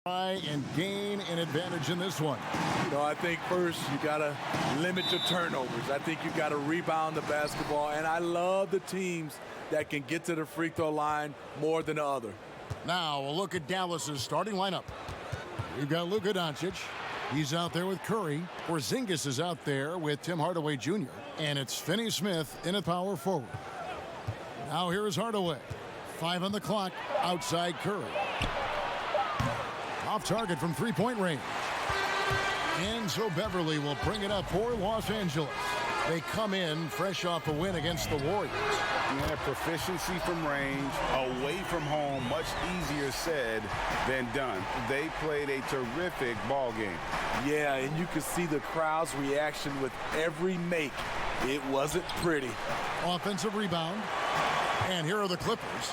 Try and gain an advantage in this one. I think first you got to limit your turnovers. I think you got to rebound the basketball, and I love the teams that can get to the free throw line more than the other. Now we'll look at Dallas's starting lineup. We've got Luka Doncic. He's out there with Curry. Porzingis is out there with Tim Hardaway Jr. And it's Finney-Smith in at power forward. Now here is Hardaway. 5 on the clock, outside Curry. Off target from three-point range. And so Beverly will bring it up for Los Angeles. They come in fresh off a win against the Warriors. Yeah, proficiency from range, away from home, much easier said than done. They played a terrific ball game. Yeah, and you could see the crowd's reaction with every make. It wasn't pretty. Offensive rebound. And here are the Clippers.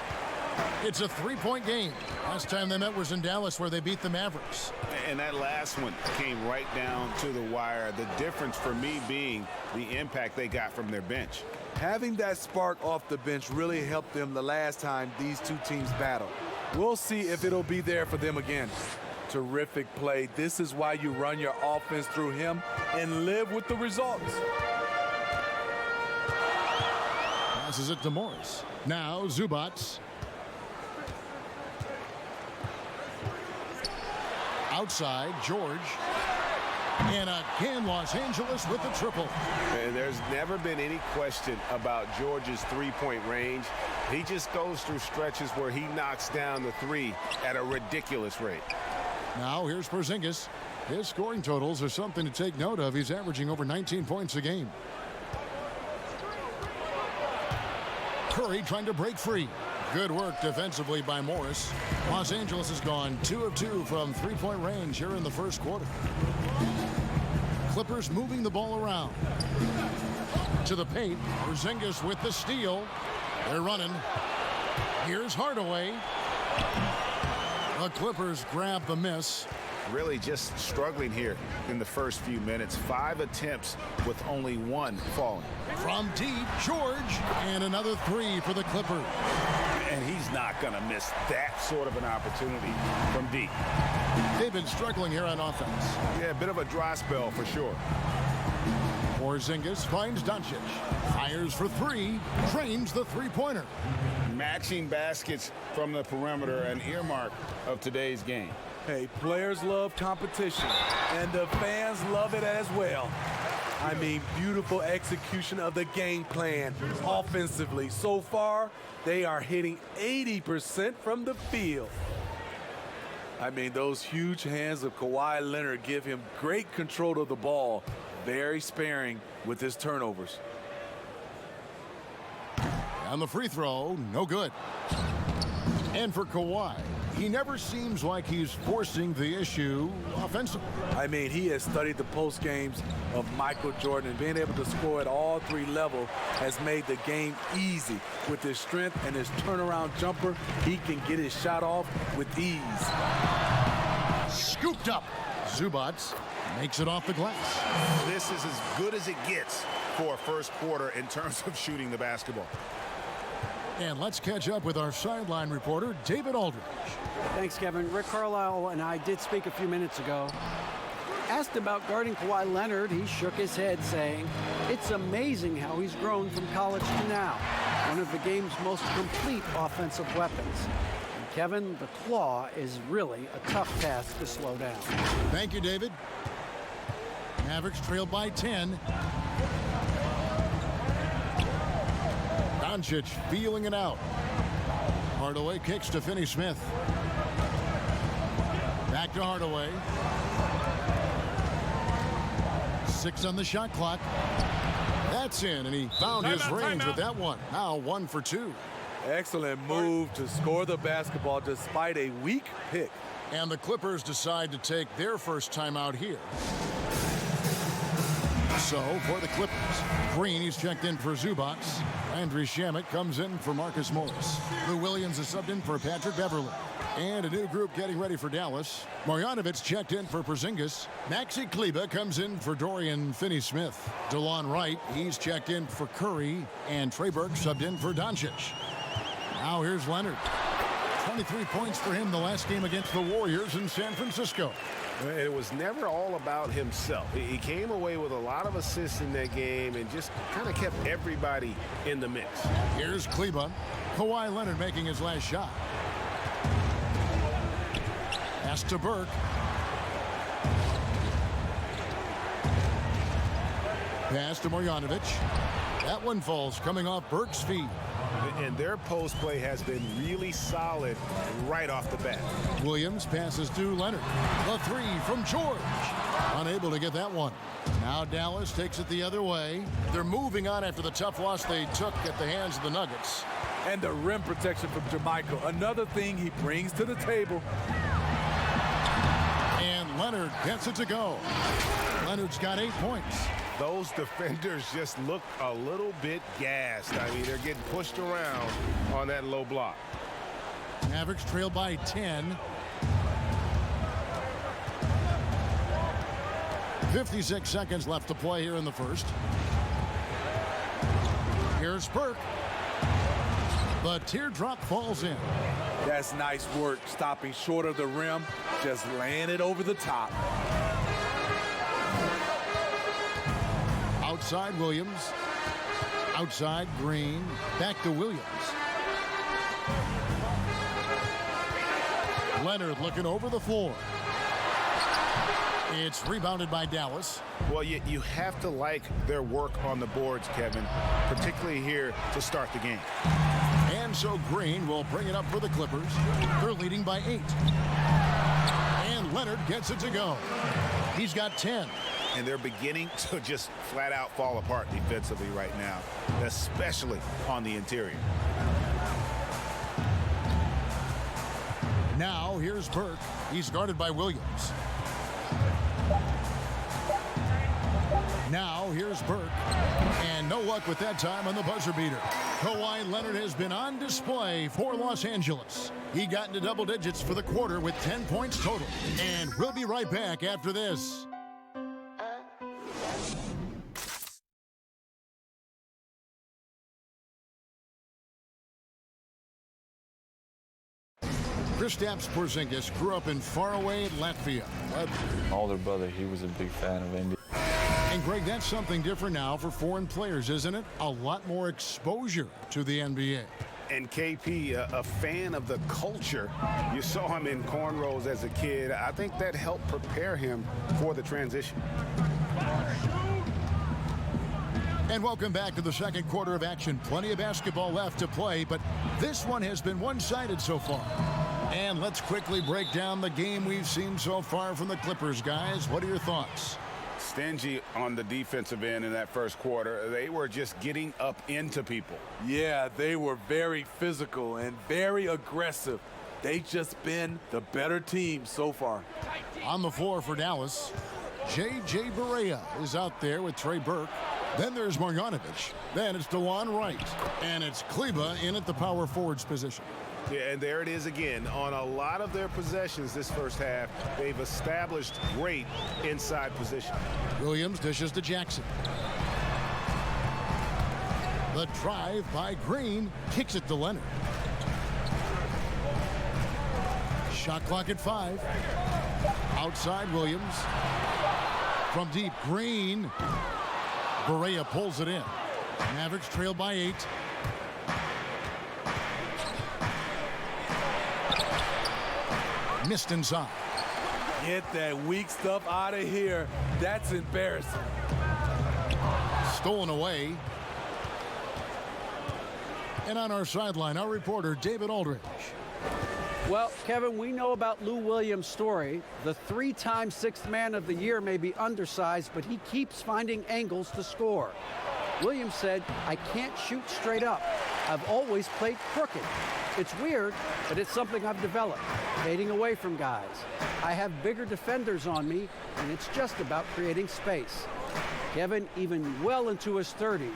It's a three-point game. Last time they met was in Dallas, where they beat the Mavericks. And that last one came right down to the wire. The difference for me being the impact they got from their bench. Having that spark off the bench really helped them the last time these two teams battled. We'll see if it'll be there for them again. Terrific play. This is why you run your offense through him and live with the results. Passes it to Morris. Now Zubac. Outside, George. And again, Los Angeles with the triple. And there's never been any question about George's three-point range. He just goes through stretches where he knocks down the three at a ridiculous rate. Now here's Porzingis. His scoring totals are something to take note of. He's averaging over 19 points a game. Curry trying to break free. Good work defensively by Morris. Los Angeles has gone 2 of 2 from three-point range here in the first quarter. Clippers moving the ball around. To the paint. Porzingis with the steal. They're running. Here's Hardaway. The Clippers grab the miss. Really just struggling here in the first few minutes. 5 attempts with only 1 falling. From deep, George. And another 3 for the Clippers. And he's not going to miss that sort of an opportunity from deep. They've been struggling here on offense. Yeah, a bit of a dry spell for sure. Porzingis finds Doncic. Fires for 3. Drains the three-pointer. Matching baskets from the perimeter, an earmark of today's game. Hey, players love competition, and the fans love it as well. I mean, beautiful execution of the game plan offensively. So far, they are hitting 80% from the field. I mean, those huge hands of Kawhi Leonard give him great control of the ball. Very sparing with his turnovers. On the free throw, no good. And for Kawhi, he never seems like he's forcing the issue offensively. I mean, he has studied the post games of Michael Jordan, and being able to score at all 3 levels has made the game easy. With his strength and his turnaround jumper, he can get his shot off with ease. Scooped up. Zubac makes it off the glass. This is as good as it gets for a first quarter in terms of shooting the basketball. And let's catch up with our sideline reporter, David Aldridge. Thanks, Kevin. Rick Carlisle and I did speak a few minutes ago. Asked about guarding Kawhi Leonard, he shook his head, saying, "It's amazing how he's grown from college to now. One of the game's most complete offensive weapons." And Kevin, the claw is really a tough task to slow down. Thank you, David. Mavericks trail by 10. Doncic feeling it out. Hardaway kicks to Finney-Smith. Back to Hardaway. 6 on the shot clock. That's in, and he found his range with that one. Now 1 for 2. Excellent move to score the basketball despite a weak pick. And the Clippers decide to take their first timeout here. So for the Clippers, Green, he's checked in for Zubac. Landry Shamet comes in for Marcus Morris. Lou Williams is subbed in for Patrick Beverly. And a new group getting ready for Dallas. Marjanovic checked in for Porzingis. Maxi Kleber comes in for Dorian Finney-Smith. DeLon Wright, he's checked in for Curry. And Trey Burke subbed in for Doncic. Now here's Leonard. 23 points for him the last game against the Warriors in San Francisco. It was never all about himself. He came away with a lot of assists in that game and just kind of kept everybody in the mix. Here's Kleba. Kawhi Leonard making his last shot. Pass to Burke. Pass to Marjanovic. That one falls coming off Burke's feet. And their post play has been really solid right off the bat. Williams passes to Leonard. The three from George. Unable to get that one. Now Dallas takes it the other way. They're moving on after the tough loss they took at the hands of the Nuggets. And the rim protection from JaMychal. Another thing he brings to the table. And Leonard gets it to go. Leonard's got 8 points. Those defenders just look a little bit gassed. I mean, they're getting pushed around on that low block. Mavericks trail by 10. 56 seconds left to play here in the first. Here's Burke. The teardrop falls in. That's nice work, stopping short of the rim, just laying it over the top. Outside Williams. Outside Green. Back to Williams. Leonard looking over the floor. It's rebounded by Dallas. Well, you have to like their work on the boards, Kevin, particularly here to start the game. And so Green will bring it up for the Clippers. They're leading by 8. And Leonard gets it to go. He's got 10. And they're beginning to just flat out fall apart defensively right now, especially on the interior. Now here's Burke. He's guarded by Williams. Now here's Burke. And no luck with that time on the buzzer beater. Kawhi Leonard has been on display for Los Angeles. He got into double digits for the quarter with 10 points total. And we'll be right back after this. Kristaps Porzingis grew up in faraway Latvia. My older brother, he was a big fan of India. And Greg, that's something different now for foreign players, isn't it? A lot more exposure to the NBA. And KP, a fan of the culture. You saw him in cornrows as a kid. I think that helped prepare him for the transition. And welcome back to the second quarter of action. Plenty of basketball left to play, but this one has been one-sided so far. And let's quickly break down the game we've seen so far from the Clippers, guys. What are your thoughts? Stingy on the defensive end in that first quarter. They were just getting up into people. Yeah, they were very physical and very aggressive. They just been the better team so far. On the floor for Dallas, J.J. Barea is out there with Trey Burke. Then there's Marjanovic. Then it's DeLon Wright. And it's Kleba in at the power forwards position. Yeah, and there it is again. On a lot of their possessions this first half, they've established great inside position. Williams dishes to Jackson. The drive by Green kicks it to Leonard. Shot clock at 5. Outside Williams. From deep, Green. Barea pulls it in. Mavericks trail by 8. Missed inside. Get that weak stuff out of here. That's embarrassing. Stolen away. And on our sideline, our reporter, David Aldridge. Well, Kevin, we know about Lou Williams' story. The 3-time Sixth Man of the Year may be undersized, but he keeps finding angles to score. Williams said, "I can't shoot straight up. I've always played crooked. It's weird, but it's something I've developed, fading away from guys. I have bigger defenders on me, and it's just about creating space." Kevin, even well into his 30s,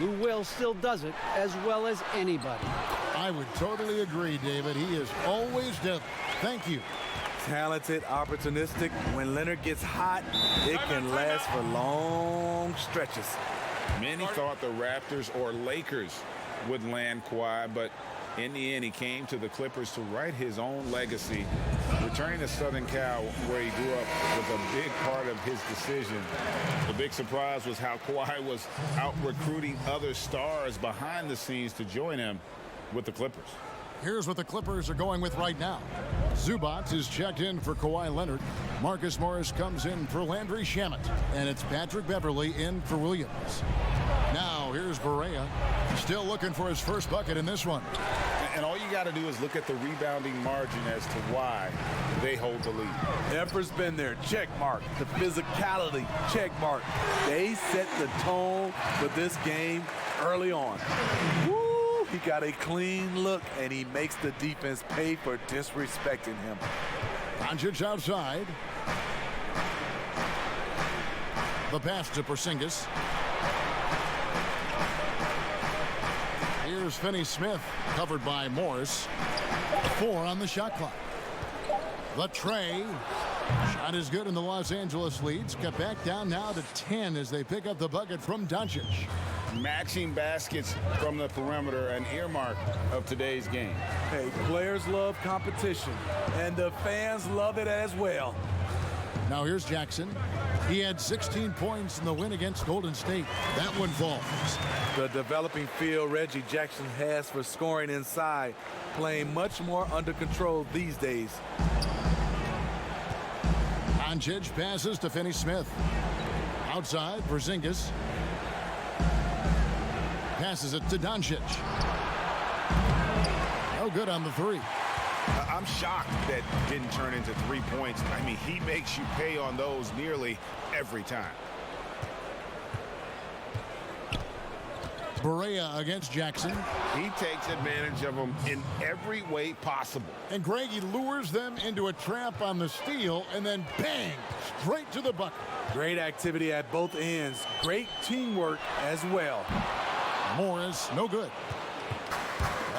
Lou Will still does it as well as anybody. I would totally agree, David. He is always deadly. Thank you. Talented, opportunistic. When Leonard gets hot, it can last for long stretches. Many thought the Raptors or Lakers would land Kawhi, but In the end, he came to the Clippers to write his own legacy. Returning to Southern Cal, where he grew up, was a big part of his decision. The big surprise was how Kawhi was out recruiting other stars behind the scenes to join him with the Clippers. Here's what the Clippers are going with right now. Zubac is checked in for Kawhi Leonard. Marcus Morris comes in for Landry Shamet. And it's Patrick Beverley in for Williams. Now here's Barea. Still looking for his first bucket in this one. And all you got to do is look at the rebounding margin as to why they hold the lead. Effort's been there, check mark. The physicality, check mark. They set the tone for this game early on. Woo! He got a clean look, and he makes the defense pay for disrespecting him. Doncic outside. The pass to Porzingis. Here's Finney-Smith, covered by Morris. 4 on the shot clock. The tray. Shot is good, and the Los Angeles leads. Cut back down now to 10 as they pick up the bucket from Doncic. Matching baskets from the perimeter, an earmark of today's game. Hey, players love competition, and the fans love it as well. Now here's Jackson. He had 16 points in the win against Golden State. That one falls. The developing feel Reggie Jackson has for scoring inside, playing much more under control these days. Doncic passes to Finney-Smith. Outside, Porzingis. Passes it to Doncic. No good on the three. I'm shocked that didn't turn into 3 points. I mean, he makes you pay on those nearly every time. Barea against Jackson. He takes advantage of them in every way possible. And Greggy lures them into a trap on the steal, and then bang, straight to the bucket. Great activity at both ends. Great teamwork as well. Morris, no good.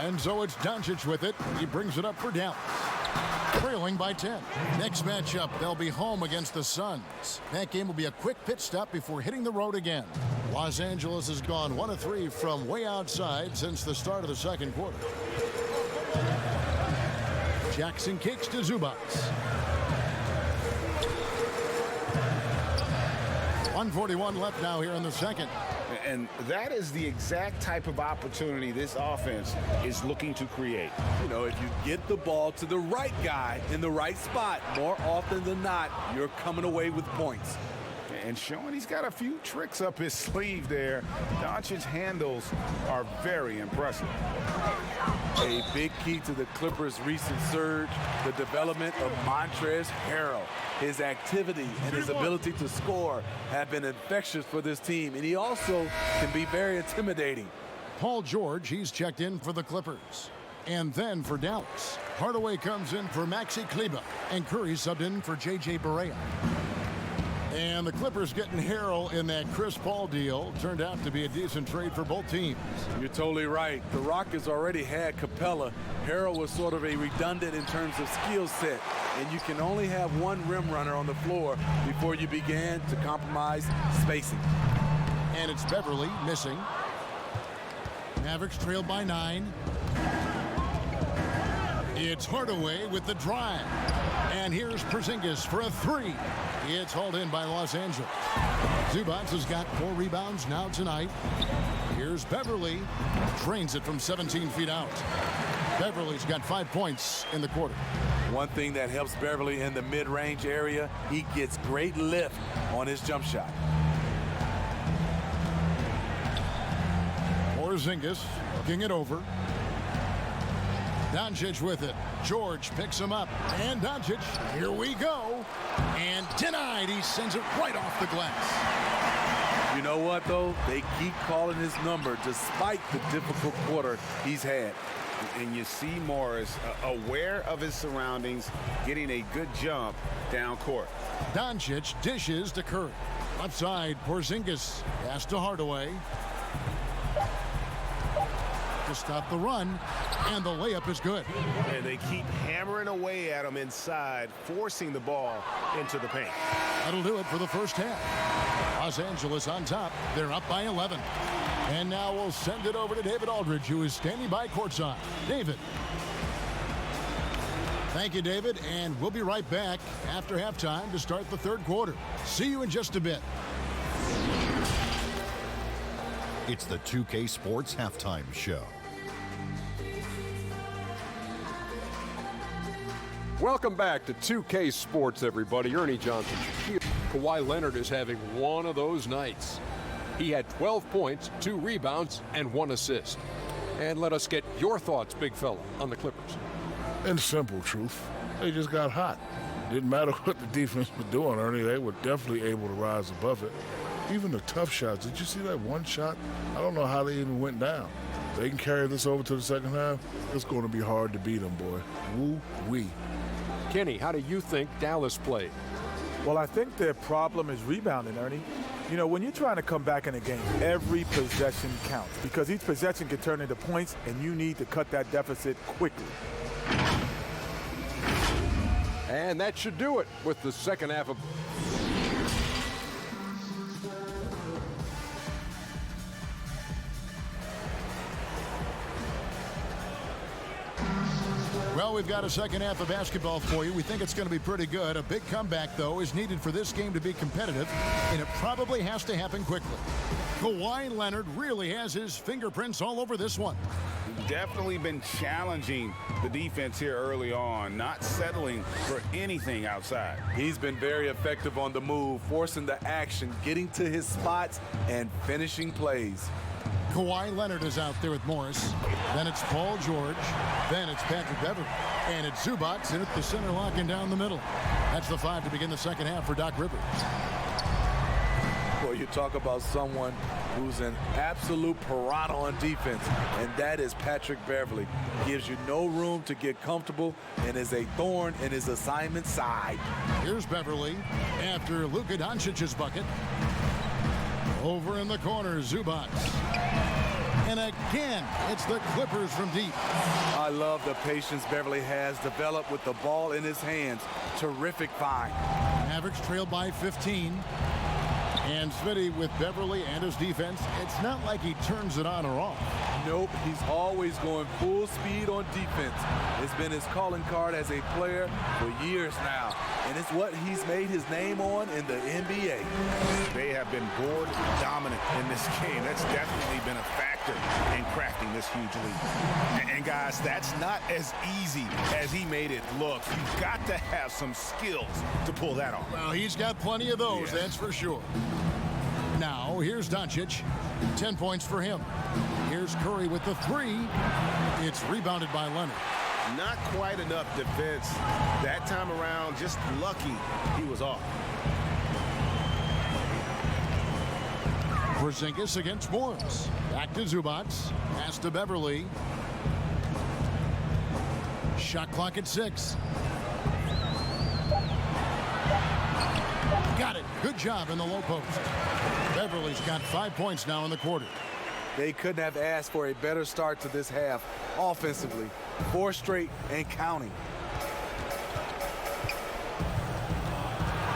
And so it's Doncic with it. He brings it up for Dallas. Trailing by 10. Next matchup, they'll be home against the Suns. That game will be a quick pit stop before hitting the road again. Los Angeles has gone 1 of 3 from way outside since the start of the second quarter. Jackson kicks to Zubac. 1:41 left now here in the second. And that is the exact type of opportunity this offense is looking to create. You know, if you get the ball to the right guy in the right spot, more often than not, you're coming away with points. And showing he's got a few tricks up his sleeve there. Doncic's handles are very impressive. A big key to the Clippers' recent surge, the development of Montrezl Harrell. His activity and his ability to score have been infectious for this team, and he also can be very intimidating. Paul George, he's checked in for the Clippers. And then for Dallas, Hardaway comes in for Maxi Kleber, and Curry subbed in for J.J. Barea. And the Clippers getting Harrell in that Chris Paul deal turned out to be a decent trade for both teams. You're totally right. The Rockets already had Capella. Harrell was sort of a redundant in terms of skill set, and you can only have one rim runner on the floor before you began to compromise spacing. And it's Beverley missing. Mavericks trailed by 9. It's Hardaway with the drive. And here's Porzingis for a 3. It's hauled in by Los Angeles. Zubac has got 4 rebounds now tonight. Here's Beverley. Drains it from 17 feet out. Beverley's got 5 points in the quarter. One thing that helps Beverley in the mid-range area, he gets great lift on his jump shot. Porzingis looking it over. Doncic with it. George picks him up. And Doncic, here we go. And denied. He sends it right off the glass. You know what, though? They keep calling his number despite the difficult quarter he's had. And you see Morris aware of his surroundings, getting a good jump down court. Doncic dishes to Curry. Left side, Porzingis. Pass to Hardaway. To to stop the run, and the layup is good. And they keep hammering away at him inside, forcing the ball into the paint. That'll do it for the first half. Los Angeles on top. They're up by 11. And now we'll send it over to David Aldridge, who is standing by courtside. David. Thank you, David, and we'll be right back after halftime to start the third quarter. See you in just a bit. It's the 2K Sports Halftime Show. Welcome back to 2K Sports, everybody. Ernie Johnson here. Kawhi Leonard is having one of those nights. He had 12 points, 2 rebounds, and 1 assist. And let us get your thoughts, big fella, on the Clippers. In simple truth, they just got hot. Didn't matter what the defense was doing, Ernie. They were definitely able to rise above it. Even the tough shots. Did you see that one shot? I don't know how they even went down. They can carry this over to the second half. It's going to be hard to beat them, boy. Woo-wee. Kenny, how do you think Dallas played? Well, I think their problem is rebounding, Ernie. You know, when you're trying to come back in a game, every possession counts because each possession can turn into points, and you need to cut that deficit quickly. And that should do it with the second half of... Well, we've got a second half of basketball for you. We think it's going to be pretty good. A big comeback, though, is needed for this game to be competitive, and it probably has to happen quickly. Kawhi Leonard really has his fingerprints all over this one. Definitely been challenging the defense here early on, not settling for anything outside. He's been very effective on the move, forcing the action, getting to his spots, and finishing plays. Kawhi Leonard is out there with Morris. Then it's Paul George. Then it's Patrick Beverley. And it's Zubac in at the center, locking down the middle. That's the 5 to begin the second half for Doc Rivers. Well, you talk about someone who's an absolute piranha on defense, and that is Patrick Beverley. Gives you no room to get comfortable and is a thorn in his assignment side. Here's Beverley after Luka Doncic's bucket. Over in the corner, Zubac. And again, it's the Clippers from deep. I love the patience Beverley has developed with the ball in his hands. Terrific find. Mavericks trailed by 15. And Smitty with Beverley and his defense, it's not like he turns it on or off. Nope, he's always going full speed on defense. It's been his calling card as a player for years now, and it's what he's made his name on in the NBA. They have been board dominant in this game. That's definitely been a factor in crafting this huge lead. And guys, that's not as easy as he made it look. You've got to have some skills to pull that off. Well, he's got plenty of those, that's for sure. Now, here's Doncic. 10 points for him. Here's Curry with the 3. It's rebounded by Leonard. Not quite enough defense that time around. Just lucky he was off. Porzingis against Morris. Back to Zubac. Pass to Beverley. Shot clock at 6. Got it. Good job in the low post. Beverley's got 5 points now in the quarter. They couldn't have asked for a better start to this half offensively. 4 straight and counting.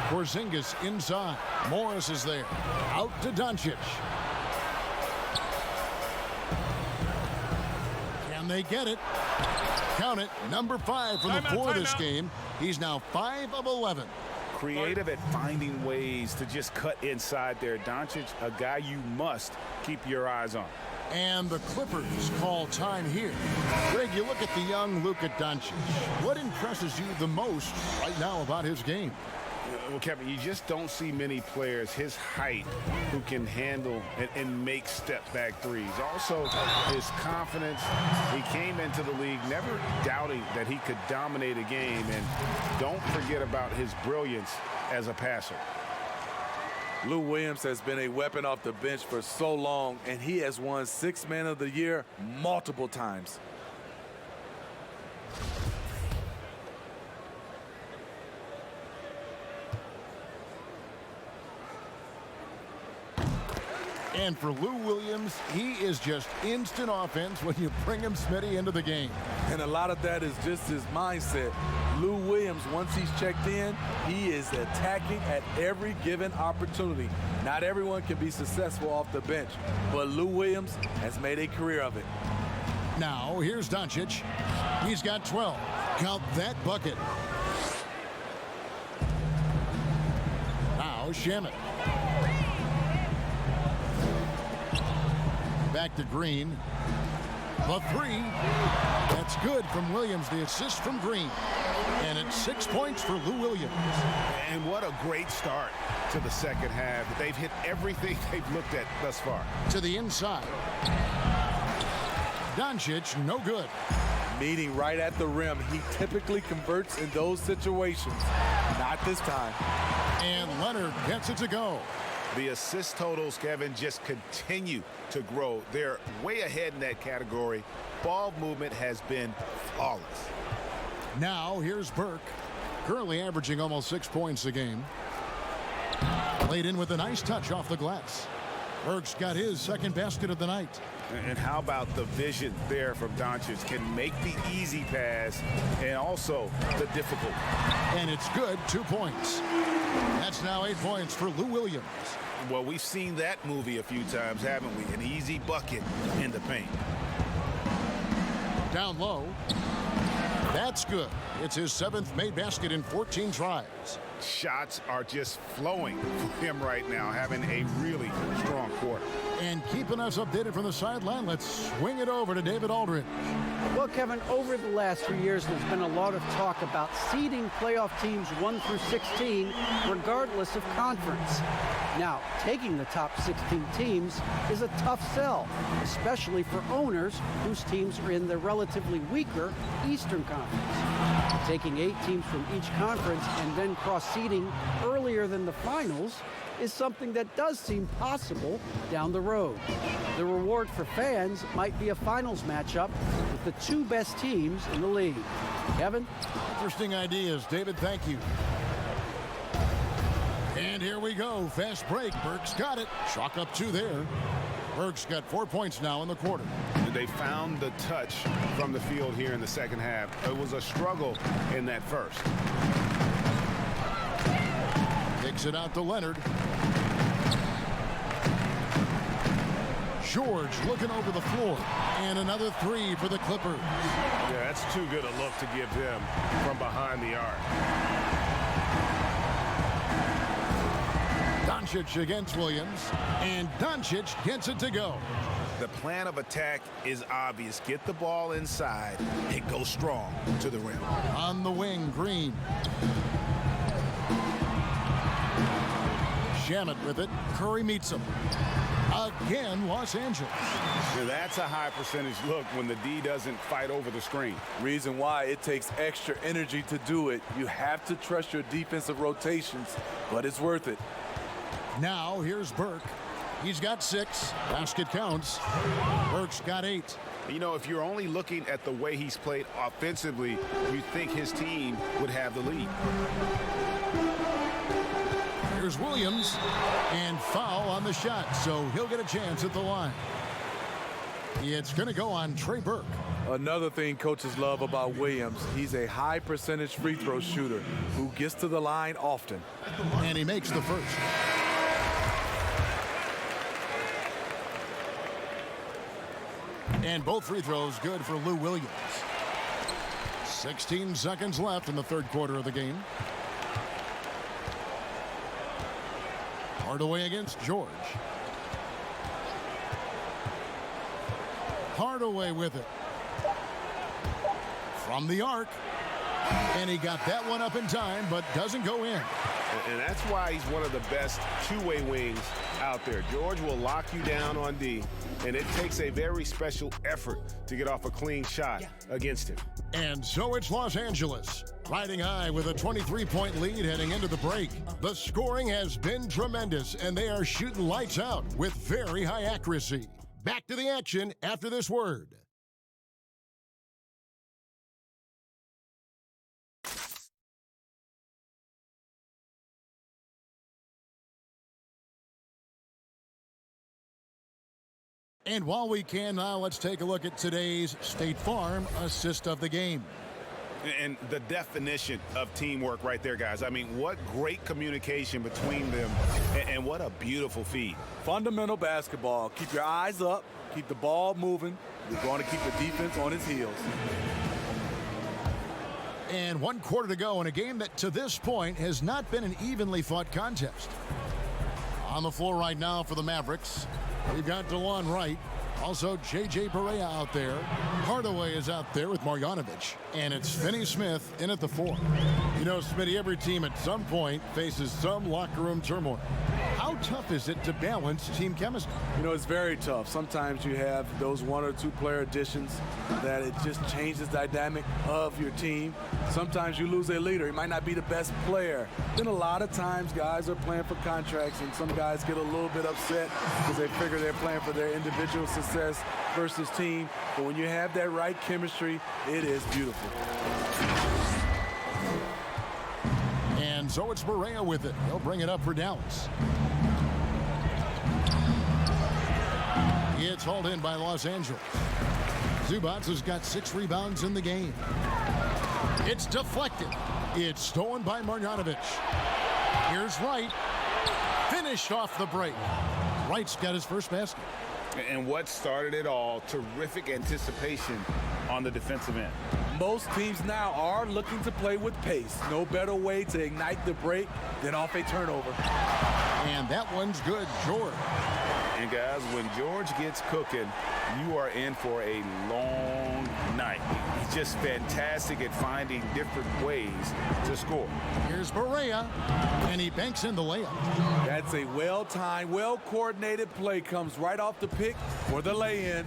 Porzingis inside. Morris is there. Out to Doncic. Can they get it? Count it. Number 5 from the floor this game. He's now 5 of 11. Creative at finding ways to just cut inside there. Doncic, a guy you must keep your eyes on. And the Clippers call time here. Greg, you look at the young Luka Doncic. What impresses you the most right now about his game? Well, Kevin, you just don't see many players his height who can handle and make step-back threes. Also, his confidence. He came into the league never doubting that he could dominate a game. And don't forget about his brilliance as a passer. Lou Williams has been a weapon off the bench for so long, and he has won 6th Man of the Year multiple times. And for Lou Williams, he is just instant offense when you bring him Smitty into the game. And a lot of that is just his mindset. Lou Williams, once he's checked in, he is attacking at every given opportunity. Not everyone can be successful off the bench, but Lou Williams has made a career of it. Now, here's Doncic. He's got 12. Count that bucket. Now, Shamet. Back to Green. The three. That's good from Williams. The assist from Green. And it's 6 points for Lou Williams. And what a great start to the second half. They've hit everything they've looked at thus far. To the inside. Doncic, no good. Meeting right at the rim. He typically converts in those situations. Not this time. And Leonard gets it to go. The assist totals, Kevin, just continue to grow. They're way ahead in that category. Ball movement has been flawless. Now, here's Burke. Currently averaging almost 6 points a game. Laid in with a nice touch off the glass. Burke's got his second basket of the night. And how about the vision there from Doncic? Can make the easy pass and also the difficult. And it's good, 2 points. That's now 8 points for Lou Williams. Well, we've seen that movie a few times, haven't we? An easy bucket in the paint. Down low. That's good. It's his 7th made basket in 14 tries. Shots are just flowing for him right now, having a really strong quarter. And keeping us updated from the sideline, let's swing it over to David Aldridge. Well, Kevin, over the last 3 years, there's been a lot of talk about seeding playoff teams 1 through 16, regardless of conference. Now, taking the top 16 teams is a tough sell, especially for owners whose teams are in the relatively weaker Eastern Conference. Taking 8 teams from each conference and then cross-seeding earlier than the finals is something that does seem possible down the road. The reward for fans might be a finals matchup with the 2 best teams in the league. Kevin? Interesting ideas, David. Thank you. And here we go. Fast break. Burke's got it. Chalk up 2 there. Burke's got 4 points now in the quarter. They found the touch from the field here in the second half. It was a struggle in that first. Kicks it out to Leonard. George looking over the floor. And another 3 for the Clippers. Yeah, that's too good a look to give him from behind the arc. Doncic against Williams. And Doncic gets it to go. The plan of attack is obvious. Get the ball inside and go strong to the rim. On the wing, Green. Shamet with it. Curry meets him. Again, Los Angeles. Now that's a high percentage look when the D doesn't fight over the screen. Reason why it takes extra energy to do it. You have to trust your defensive rotations, but it's worth it. Now, here's Burke. He's got 6. Basket counts. Burke's got 8. You know, if you're only looking at the way he's played offensively, you think his team would have the lead. Here's Williams. And foul on the shot, so he'll get a chance at the line. It's going to go on Trey Burke. Another thing coaches love about Williams, he's a high percentage free throw shooter who gets to the line often. And he makes the first. And both free throws good for Lou Williams. 16 seconds left in the third quarter of the game. Hardaway against George. Hardaway with it. From the arc. And he got that one up in time, but doesn't go in. And that's why he's one of the best two-way wings out there. George will lock you down on D, and it takes a very special effort to get off a clean shot against him. And so it's Los Angeles, riding high with a 23-point lead heading into the break. The scoring has been tremendous, and they are shooting lights out with very high accuracy. Back to the action after this word. And while we can now, let's take a look at today's State Farm assist of the game. And the definition of teamwork right there, guys. I mean, what great communication between them, and what a beautiful feed. Fundamental basketball. Keep your eyes up. Keep the ball moving. You're going to keep the defense on its heels. And 1 quarter to go in a game that to this point has not been an evenly fought contest. On the floor right now for the Mavericks, we've got DeLon Wright. Also, J.J. Barea out there. Hardaway is out there with Marjanovic. And it's Finney-Smith in at the 4. You know, Smitty, every team at some point faces some locker room turmoil. How tough is it to balance team chemistry? You know, it's very tough. Sometimes you have those 1 or 2 player additions that it just changes the dynamic of your team. Sometimes you lose a leader. He might not be the best player. Then a lot of times guys are playing for contracts, and some guys get a little bit upset because they figure they're playing for their individual success versus team. But when you have that right chemistry, it is beautiful. And so it's Barea with it. He'll bring it up for Dallas. It's hauled in by Los Angeles. Zubac has got 6 rebounds in the game. It's deflected. It's stolen by Marjanovic. Here's Wright. Finished off the break. Wright's got his first basket. And what started it all, terrific anticipation on the defensive end. Most teams now are looking to play with pace. No better way to ignite the break than off a turnover. And that one's good, George. And guys, when George gets cooking, you are in for a long night. He's just fantastic at finding different ways to score. Here's Barea, and he banks in the layup. That's a well-timed, well-coordinated play. Comes right off the pick for the lay-in.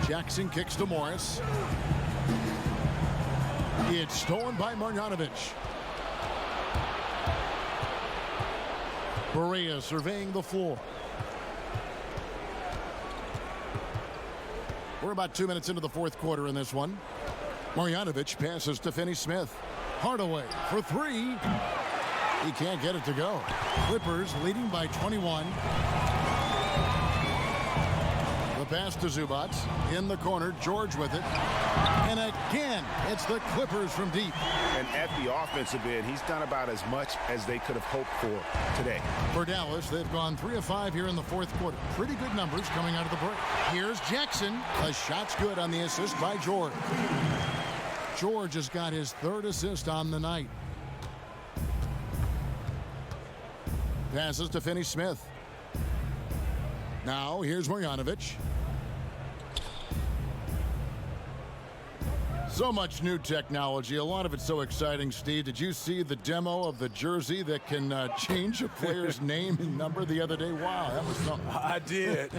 Jackson kicks to Morris. It's stolen by Marjanovic. Barea surveying the floor. We're about 2 minutes into the 4th quarter in this one. Marjanovic passes to Finney-Smith. Hardaway for 3. He can't get it to go. Clippers leading by 21. The pass to Zubac. In the corner, George with it. And again, it's the Clippers from deep. And at the offensive end, he's done about as much as they could have hoped for today. For Dallas, they've gone 3 of 5 here in the 4th quarter. Pretty good numbers coming out of the break. Here's Jackson. The shot's good on the assist by George. George has got his 3rd assist on the night. Passes to Finney-Smith. Now, here's Marjanovic. So much new technology. A lot of it so exciting, Steve. Did you see the demo of the jersey that can change a player's name and number the other day? Wow, that was something. I did.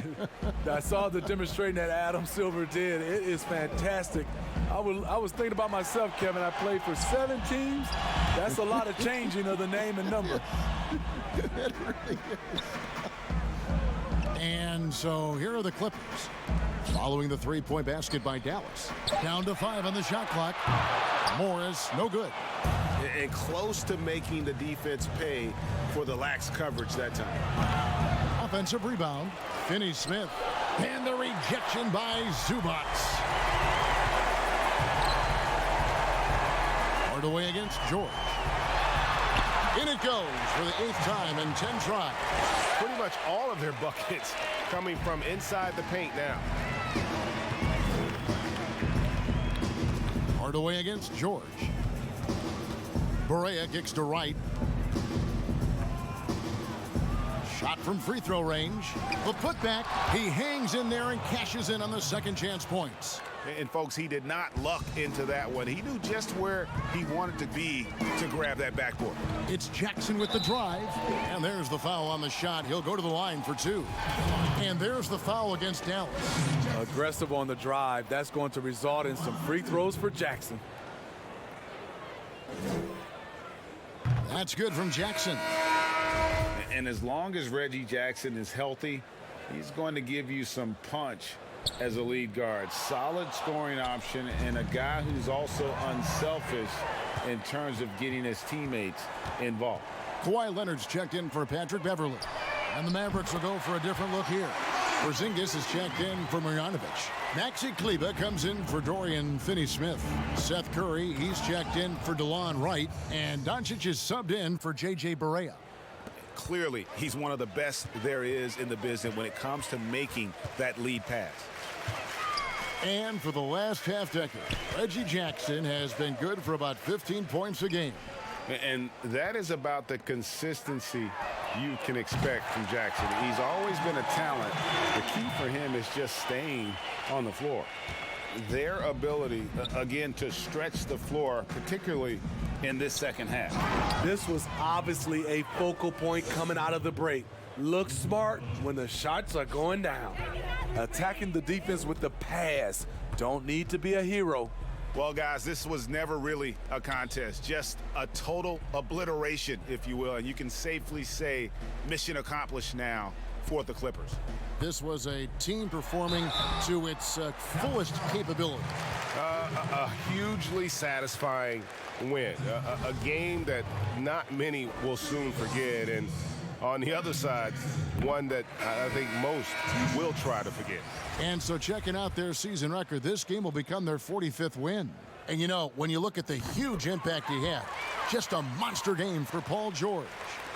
I saw the demonstration that Adam Silver did. It is fantastic. I was thinking about myself, Kevin. I played for 7 teams. That's a lot of changing of the name and number. It really is. And so here are the Clippers. Following the 3-point basket by Dallas. Down to 5 on the shot clock. Morris, no good. And close to making the defense pay for the lax coverage that time. Offensive rebound. Finney-Smith. And the rejection by Zubac. Hardaway against George. In it goes for the 8th time in 10 tries. Pretty much all of their buckets coming from inside the paint now. Hardaway against George. Barea kicks to Wright. Shot from free throw range. The putback. He hangs in there and cashes in on the second chance points. And folks, he did not luck into that one. He knew just where he wanted to be to grab that backboard. It's Jackson with the drive. And there's the foul on the shot. He'll go to the line for 2. And there's the foul against Dallas. Aggressive on the drive. That's going to result in some free throws for Jackson. That's good from Jackson. And as long as Reggie Jackson is healthy, he's going to give you some punch as a lead guard. Solid scoring option and a guy who's also unselfish in terms of getting his teammates involved. Kawhi Leonard's checked in for Patrick Beverley. And the Mavericks will go for a different look here. Porzingis is checked in for Marjanovic. Maxi Kleber comes in for Dorian Finney-Smith. Seth Curry, he's checked in for DeLon Wright. And Doncic is subbed in for J.J. Barea. Clearly, he's one of the best there is in the business when it comes to making that lead pass. And for the last half-decade, Reggie Jackson has been good for about 15 points a game. And that is about the consistency you can expect from Jackson. He's always been a talent. The key for him is just staying on the floor. Their ability, again, to stretch the floor, particularly in this second half. This was obviously a focal point coming out of the break. Look smart when the shots are going down. Attacking the defense with the pass. Don't need to be a hero. Well, guys, this was never really a contest, just a total obliteration, if you will. And you can safely say mission accomplished now for the Clippers. This was a team performing to its fullest capability. A hugely satisfying win. A game that not many will soon forget. And on the other side, one that I think most will try to forget. And so checking out their season record, this game will become their 45th win. And you know, when you look at the huge impact he had, just a monster game for Paul George.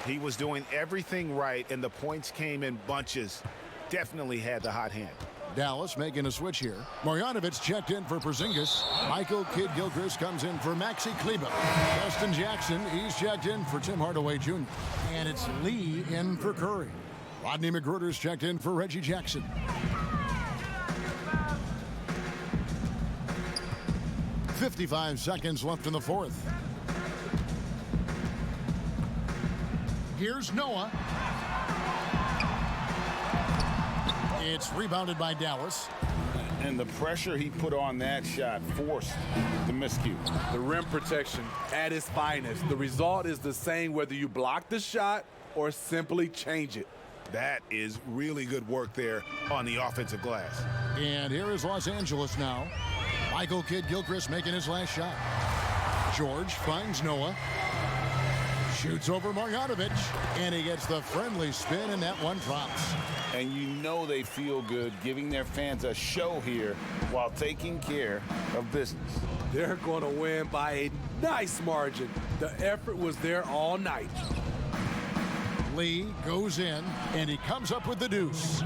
He was doing everything right, and the points came in bunches. Definitely had the hot hand. Dallas making a switch here. Marjanovic checked in for Porzingis. Michael Kidd-Gilchrist comes in for Maxi Kleber. Justin Jackson, he's checked in for Tim Hardaway Jr. And it's Lee in for Curry. Rodney McGruder's checked in for Reggie Jackson. .55 seconds left in the fourth. Here's Noah. It's rebounded by Dallas. And the pressure he put on that shot forced the miscue. The rim protection at its finest. The result is the same whether you block the shot or simply change it. That is really good work there on the offensive glass. And here is Los Angeles now. Michael Kidd-Gilchrist making his last shot. George finds Noah. Shoots over Marjanovic. And he gets the friendly spin, and that one drops. And you know they feel good giving their fans a show here while taking care of business. They're going to win by a nice margin. The effort was there all night. Lee goes in, and he comes up with the deuce.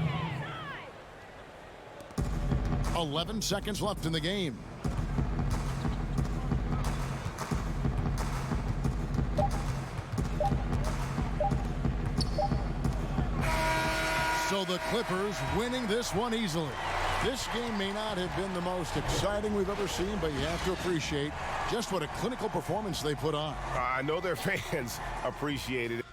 11 seconds left in the game. So the Clippers winning this one easily. This game may not have been the most exciting we've ever seen, but you have to appreciate just what a clinical performance they put on. I know their fans appreciated it.